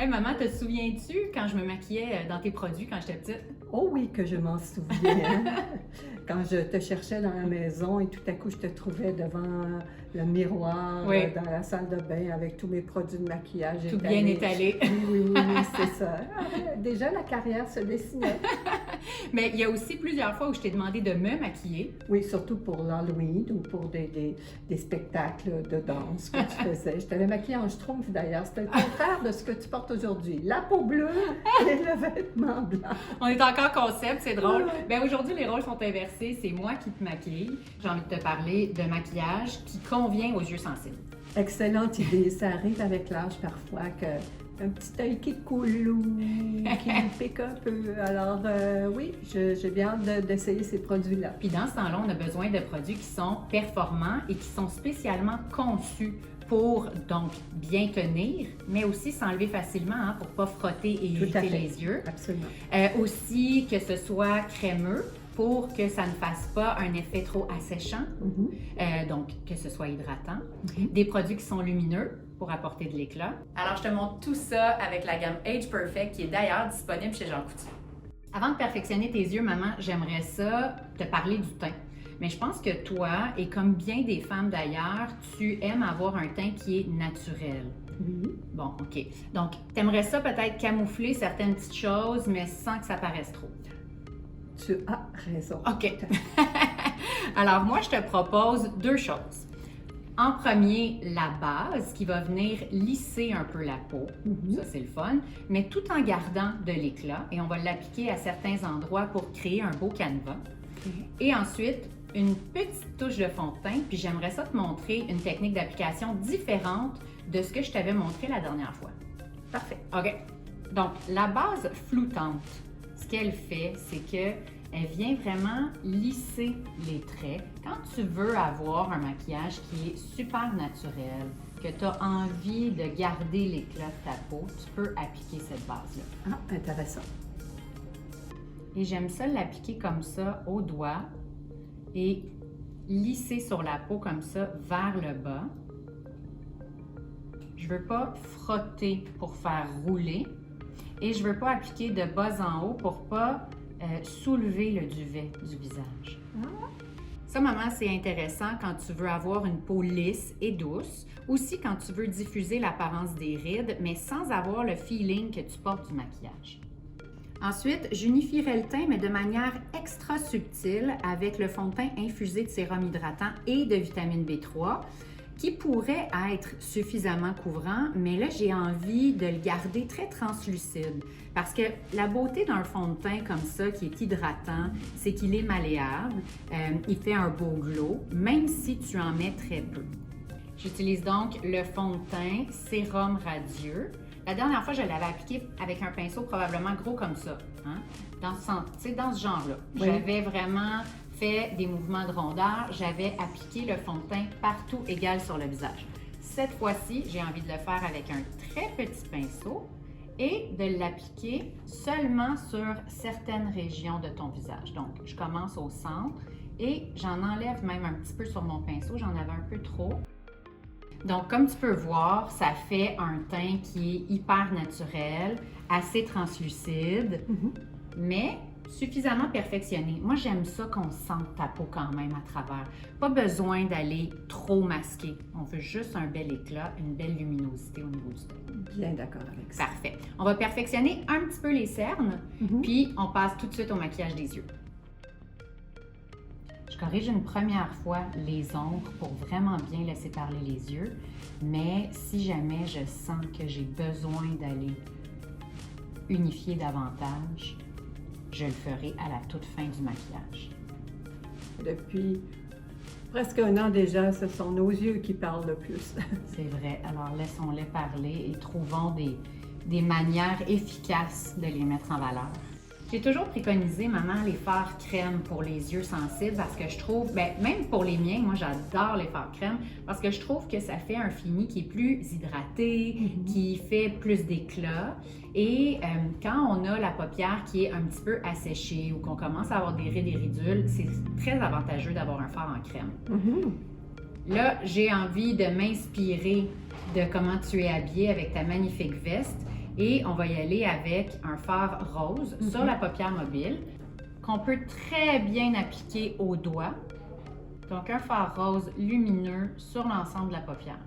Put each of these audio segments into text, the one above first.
Hey, maman, te souviens-tu quand je me maquillais dans tes produits quand j'étais petite? Oh oui, que je m'en souviens. Quand je te cherchais dans la maison et tout à coup, je te trouvais devant le miroir Oui. dans la salle de bain avec tous mes produits de maquillage Tout bien étalé. Oui, c'est ça. Déjà, la carrière se dessinait. Mais il y a aussi plusieurs fois où je t'ai demandé de me maquiller. Oui, surtout pour l'Halloween ou pour des spectacles de danse que tu faisais. Je t'avais maquillée en schtroumpf d'ailleurs. C'était le contraire de ce que tu portes aujourd'hui. La peau bleue et le vêtement blanc. On est encore concept, c'est drôle. Ouais. Ben aujourd'hui, les rôles sont inversés. C'est moi qui te maquille. J'ai envie de te parler de maquillage qui convient aux yeux sensibles. Excellente idée. Ça arrive avec l'âge parfois que un petit œil qui coule ou qui pique un peu. Alors oui, j'ai bien hâte d'essayer ces produits-là. Puis dans ce temps-là, on a besoin de produits qui sont performants et qui sont spécialement conçus pour donc bien tenir, mais aussi s'enlever facilement hein, pour ne pas frotter et Tout à irriter fait. les yeux. Absolument. Aussi que ce soit crémeux pour que ça ne fasse pas un effet trop asséchant, donc que ce soit hydratant. Des produits qui sont lumineux pour apporter de l'éclat. Alors je te montre tout ça avec la gamme Age Perfect qui est d'ailleurs disponible chez Jean Coutu. Avant de perfectionner tes yeux, maman, j'aimerais ça te parler du teint. Mais je pense que toi, et comme bien des femmes d'ailleurs, tu aimes avoir un teint qui est naturel. Oui. Bon, OK. Donc, tu aimerais ça peut-être camoufler certaines petites choses, mais sans que ça paraisse trop. Tu as raison. OK. Alors, moi, je te propose deux choses. En premier, la base qui va venir lisser un peu la peau. Ça, c'est le fun. Mais tout en gardant de l'éclat. Et on va l'appliquer à certains endroits pour créer un beau canevas. Et ensuite, une petite touche de fond de teint. Puis j'aimerais ça te montrer une technique d'application différente de ce que je t'avais montré la dernière fois. Parfait. OK. Donc, la base floutante, ce qu'elle fait, c'est qu'elle vient vraiment lisser les traits. Quand tu veux avoir un maquillage qui est super naturel, que tu as envie de garder l'éclat de ta peau, tu peux appliquer cette base-là. Ah, intéressant. Et j'aime ça l'appliquer comme ça au doigt et lisser sur la peau comme ça vers le bas. Je ne veux pas frotter pour faire rouler et je ne veux pas appliquer de bas en haut pour ne pas soulever le duvet du visage. Ça, maman, c'est intéressant quand tu veux avoir une peau lisse et douce. Aussi quand tu veux diffuser l'apparence des rides, mais sans avoir le feeling que tu portes du maquillage. Ensuite, j'unifierai le teint, mais de manière extra subtile avec le fond de teint infusé de sérum hydratant et de vitamine B3 qui pourrait être suffisamment couvrant, mais là, j'ai envie de le garder très translucide parce que la beauté d'un fond de teint comme ça qui est hydratant, c'est qu'il est malléable, il fait un beau glow, même si tu en mets très peu. J'utilise donc le fond de teint Sérum Radieux. La dernière fois, je l'avais appliqué avec un pinceau probablement gros comme ça, hein? dans ce genre-là. Oui. J'avais vraiment fait des mouvements de rondeur, j'avais appliqué le fond de teint partout égal sur le visage. Cette fois-ci, j'ai envie de le faire avec un très petit pinceau et de l'appliquer seulement sur certaines régions de ton visage. Donc, je commence au centre et j'en enlève même un petit peu sur mon pinceau, j'en avais un peu trop. Donc, comme tu peux voir, ça fait un teint qui est hyper naturel, assez translucide, mais suffisamment perfectionné. Moi, j'aime ça qu'on sente ta peau quand même à travers. Pas besoin d'aller trop masquer. On veut juste un bel éclat, une belle luminosité au niveau du teint. Bien d'accord avec ça. Parfait. On va perfectionner un petit peu les cernes, puis on passe tout de suite au maquillage des yeux. Je corrige une première fois les ombres pour vraiment bien laisser parler les yeux, mais si jamais je sens que j'ai besoin d'aller unifier davantage, je le ferai à la toute fin du maquillage. Depuis presque un an déjà, ce sont nos yeux qui parlent le plus. C'est vrai, alors laissons-les parler et trouvons des manières efficaces de les mettre en valeur. J'ai toujours préconisé, maman, les fards crème pour les yeux sensibles parce que je trouve, même pour les miens, moi j'adore les fards crème parce que je trouve que ça fait un fini qui est plus hydraté, qui fait plus d'éclat. Et quand on a la paupière qui est un petit peu asséchée ou qu'on commence à avoir des rides et ridules, c'est très avantageux d'avoir un fard en crème. Là, j'ai envie de m'inspirer de comment tu es habillée avec ta magnifique veste. Et on va y aller avec un fard rose sur la paupière mobile qu'on peut très bien appliquer au doigt. Donc, un fard rose lumineux sur l'ensemble de la paupière.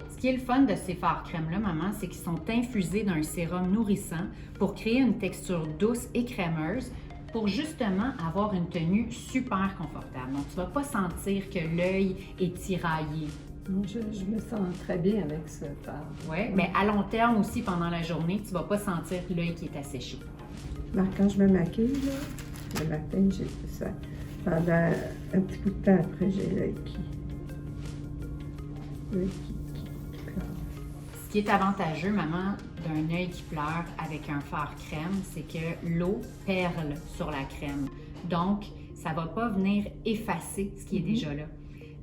Ce qui est le fun de ces fards crème-là, maman, c'est qu'ils sont infusés d'un sérum nourrissant pour créer une texture douce et crémeuse pour justement avoir une tenue super confortable. Donc, tu ne vas pas sentir que l'œil est tiraillé. Je me sens très bien avec ce fard. Oui, mais à long terme aussi, pendant la journée, tu ne vas pas sentir l'œil qui est asséché. Alors, quand je me maquille, là, le matin, j'ai fait ça. Pendant un petit bout de temps après, j'ai l'œil qui pleure. Ce qui est avantageux, maman, d'un œil qui pleure avec un fard crème, c'est que l'eau perle sur la crème. Donc, ça ne va pas venir effacer ce qui est déjà là.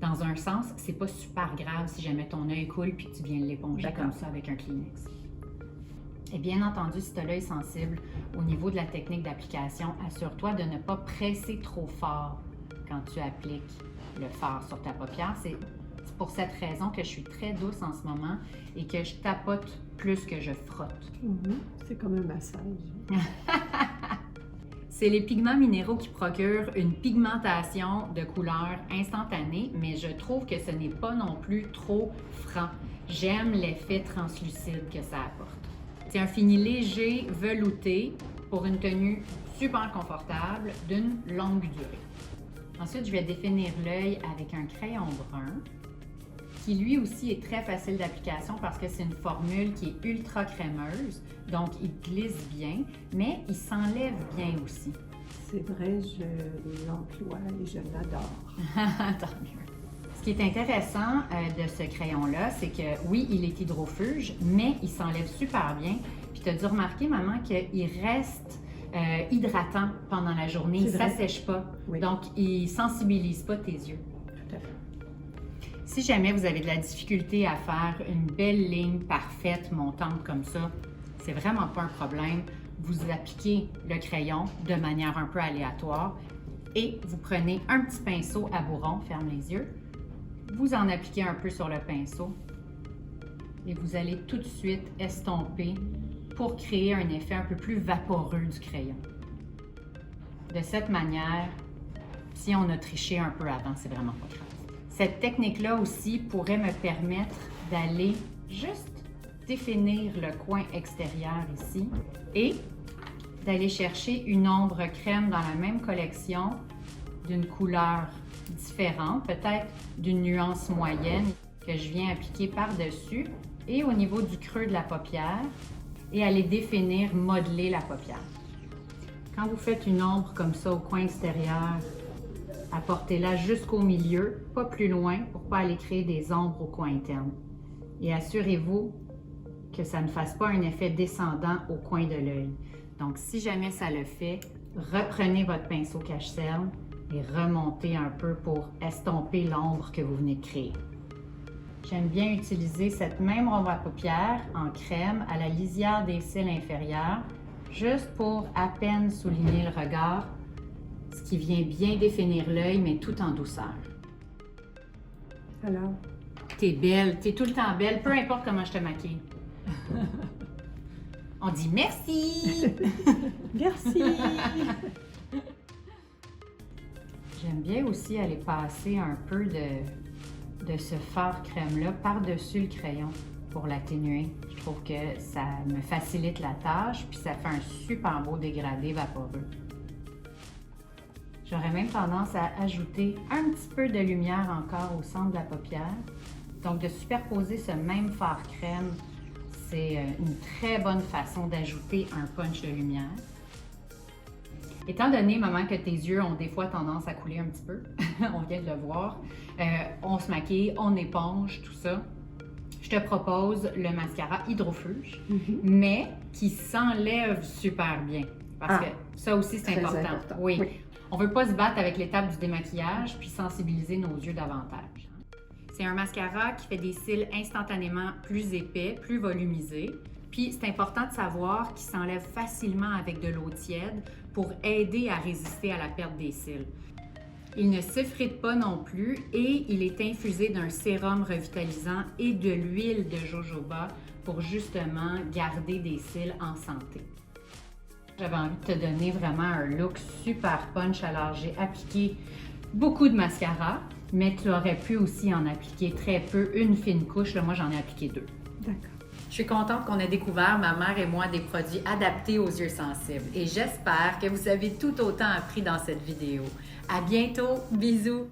Dans un sens, c'est pas super grave si jamais ton œil coule puis que tu viens l'éponger comme ça avec un Kleenex. Et bien entendu, si tu as l'œil sensible, au niveau de la technique d'application, assure-toi de ne pas presser trop fort quand tu appliques le fard sur ta paupière. C'est pour cette raison que je suis très douce en ce moment et que je tapote plus que je frotte. C'est comme un massage. C'est les pigments minéraux qui procurent une pigmentation de couleur instantanée, mais je trouve que ce n'est pas non plus trop franc. J'aime l'effet translucide que ça apporte. C'est un fini léger, velouté, pour une tenue super confortable d'une longue durée. Ensuite, je vais définir l'œil avec un crayon brun, qui lui aussi est très facile d'application parce que c'est une formule qui est ultra crémeuse, donc il glisse bien, mais il s'enlève bien aussi. C'est vrai, je l'emploie et je l'adore. Tant mieux. Ce qui est intéressant de ce crayon-là, c'est que oui, il est hydrofuge, mais il s'enlève super bien. Puis tu as dû remarquer, maman, qu'il reste hydratant pendant la journée, il ne s'assèche pas, donc il ne sensibilise pas tes yeux. Tout à fait. Si jamais vous avez de la difficulté à faire une belle ligne parfaite montante comme ça, c'est vraiment pas un problème. Vous appliquez le crayon de manière un peu aléatoire et vous prenez un petit pinceau à bourron, ferme les yeux, vous en appliquez un peu sur le pinceau et vous allez tout de suite estomper pour créer un effet un peu plus vaporeux du crayon. De cette manière, si on a triché un peu avant, c'est vraiment pas grave. Cette technique-là aussi pourrait me permettre d'aller juste définir le coin extérieur ici et d'aller chercher une ombre crème dans la même collection d'une couleur différente, peut-être d'une nuance moyenne que je viens appliquer par-dessus et au niveau du creux de la paupière et aller définir, modeler la paupière. Quand vous faites une ombre comme ça au coin extérieur, apportez-la jusqu'au milieu, pas plus loin, pour ne pas aller créer des ombres au coin interne. Et assurez-vous que ça ne fasse pas un effet descendant au coin de l'œil. Donc, si jamais ça le fait, reprenez votre pinceau cache-cerne et remontez un peu pour estomper l'ombre que vous venez de créer. J'aime bien utiliser cette même ombre à paupières en crème à la lisière des cils inférieurs, juste pour à peine souligner le regard, ce qui vient bien définir l'œil, mais tout en douceur. Alors? T'es belle, t'es tout le temps belle, peu importe comment je te maquille. On dit merci! Merci! J'aime bien aussi aller passer un peu de ce fard crème-là par-dessus le crayon pour l'atténuer. Je trouve que ça me facilite la tâche, puis ça fait un super beau dégradé vaporeux. J'aurais même tendance à ajouter un petit peu de lumière encore au centre de la paupière. Donc, de superposer ce même fard crème, c'est une très bonne façon d'ajouter un punch de lumière. Étant donné, maman, que tes yeux ont des fois tendance à couler un petit peu, on vient de le voir, on se maquille, on éponge, tout ça, je te propose le mascara hydrofuge, mais qui s'enlève super bien. Parce que ça aussi, c'est important. Oui. On ne veut pas se battre avec l'étape du démaquillage puis sensibiliser nos yeux davantage. C'est un mascara qui fait des cils instantanément plus épais, plus volumisés. Puis c'est important de savoir qu'il s'enlève facilement avec de l'eau tiède pour aider à résister à la perte des cils. Il ne s'effrite pas non plus et il est infusé d'un sérum revitalisant et de l'huile de jojoba pour justement garder des cils en santé. J'avais envie de te donner vraiment un look super punch, alors j'ai appliqué beaucoup de mascara, mais tu aurais pu aussi en appliquer très peu, une fine couche. Là, moi, j'en ai appliqué 2. D'accord. Je suis contente qu'on ait découvert, ma mère et moi, des produits adaptés aux yeux sensibles. Et j'espère que vous avez tout autant appris dans cette vidéo. À bientôt! Bisous!